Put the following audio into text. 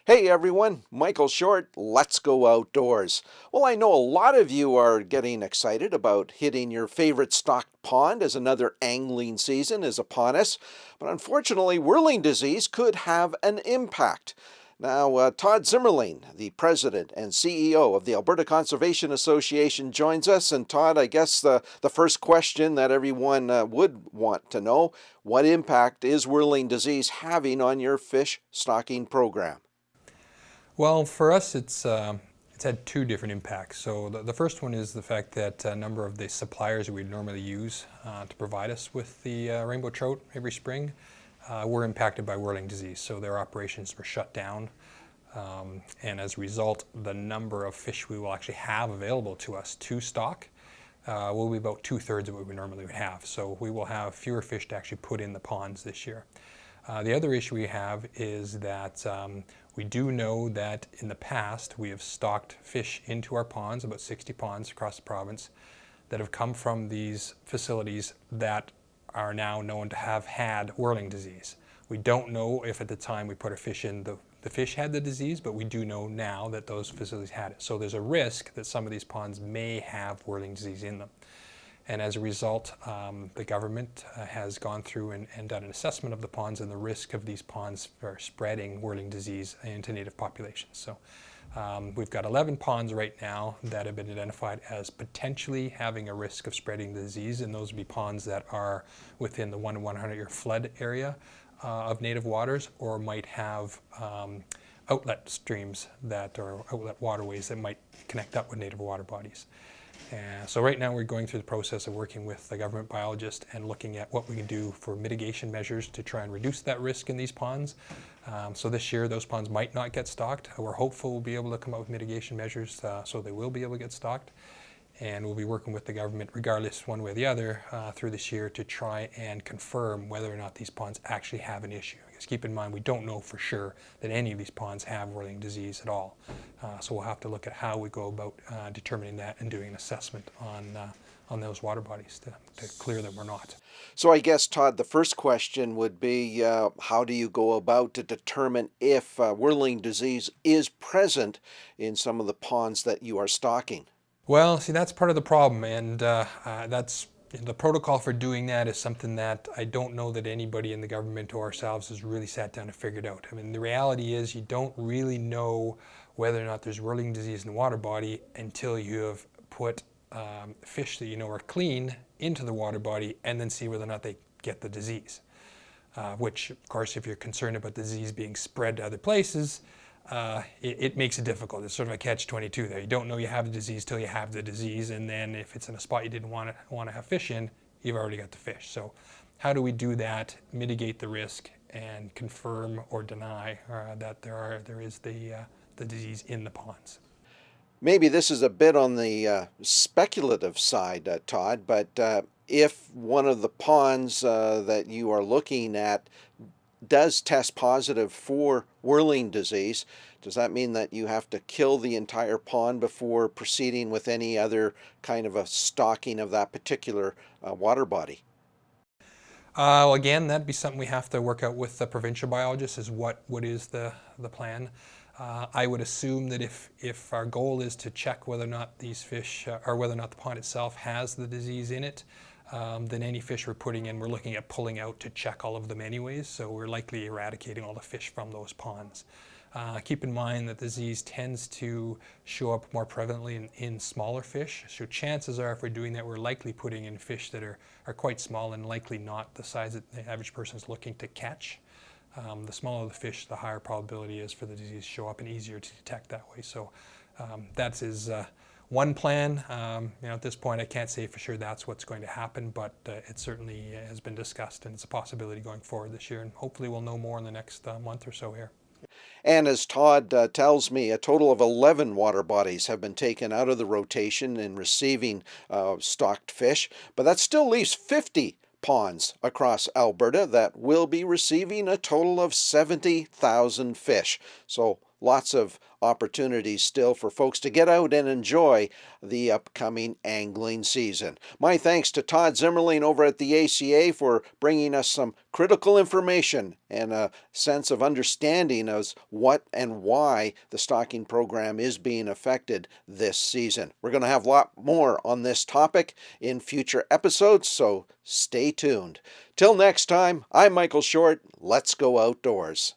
Hey everyone, Michael Short, let's go outdoors. Well, I know a lot of you are getting excited about hitting your favorite stocked pond as another angling season is upon us, but unfortunately, whirling disease could have an impact. Now, Todd Zimmerling, the president and CEO of the Alberta Conservation Association, joins us. And Todd, I guess the first question that everyone would want to know, what impact is whirling disease having on your fish stocking program? Well, for us, it's had two different impacts. So the first one is the fact that a number of the suppliers that we normally use to provide us with the rainbow trout every spring were impacted by whirling disease. So their operations were shut down. And as a result, the number of fish we will actually have available to us to stock will be about 2/3 of what we normally would have. So we will have fewer fish to actually put in the ponds this year. The other issue we have is that we do know that in the past we have stocked fish into our ponds, about 60 ponds across the province, that have come from these facilities that are now known to have had whirling disease. We don't know if at the time we put our fish in, the fish had the disease, but we do know now that those facilities had it. So there's a risk that some of these ponds may have whirling disease in them. And as a result, the government has gone through and done an assessment of the ponds and the risk of these ponds for spreading whirling disease into native populations. So we've got 11 ponds right now that have been identified as potentially having a risk of spreading the disease, and those would be ponds that are within the 1 to 100-year flood area of native waters, or might have outlet streams or outlet waterways that might connect up with native water bodies. So right now we're going through the process of working with the government biologist and looking at what we can do for mitigation measures to try and reduce that risk in these ponds. So this year those ponds might not get stocked. We're hopeful we'll be able to come up with mitigation measures so they will be able to get stocked. And we'll be working with the government regardless one way or the other through this year to try and confirm whether or not these ponds actually have an issue. Because keep in mind, we don't know for sure that any of these ponds have whirling disease at all. So we'll have to look at how we go about determining that and doing an assessment on those water bodies to clear them or not. So I guess, Todd, the first question would be how do you go about to determine if whirling disease is present in some of the ponds that you are stocking? Well, see, that's part of the problem, and that's the protocol for doing that is something that I don't know that anybody in the government or ourselves has really sat down and figured out. I mean, the reality is you don't really know whether or not there's whirling disease in the water body until you have put fish that you know are clean into the water body and then see whether or not they get the disease. Which, of course, if you're concerned about the disease being spread to other places, it makes it difficult. It's sort of a catch-22 there. You don't know you have the disease till you have the disease, and then if it's in a spot you didn't want to have fish in, you've already got the fish. So how do we do that, mitigate the risk, and confirm or deny that there is the disease in the ponds? Maybe this is a bit on the speculative side, Todd, but if one of the ponds that you are looking at does test positive for whirling disease, does that mean that you have to kill the entire pond before proceeding with any other kind of a stocking of that particular water body? Well, again, that'd be something we have to work out with the provincial biologist, is what is the plan. I would assume that if our goal is to check whether or not these fish, or whether or not the pond itself has the disease in it, then any fish we're putting in, we're looking at pulling out to check all of them anyways, so we're likely eradicating all the fish from those ponds. Keep in mind that the disease tends to show up more prevalently in smaller fish, so chances are if we're doing that, we're likely putting in fish that are quite small and likely not the size that the average person is looking to catch. The smaller the fish, the higher probability is for the disease to show up and easier to detect that way. So that is one plan. At this point, I can't say for sure that's what's going to happen, but it certainly has been discussed, and it's a possibility going forward this year. And hopefully, we'll know more in the next month or so here. And as Todd tells me, a total of 11 water bodies have been taken out of the rotation in receiving stocked fish, but that still leaves 50 ponds across Alberta that will be receiving a total of 70,000 fish. So lots of opportunities still for folks to get out and enjoy the upcoming angling season. My thanks to Todd Zimmerling over at the ACA for bringing us some critical information and a sense of understanding of what and why the stocking program is being affected this season. We're going to have a lot more on this topic in future episodes, so stay tuned. Till next time, I'm Michael Short. Let's go outdoors.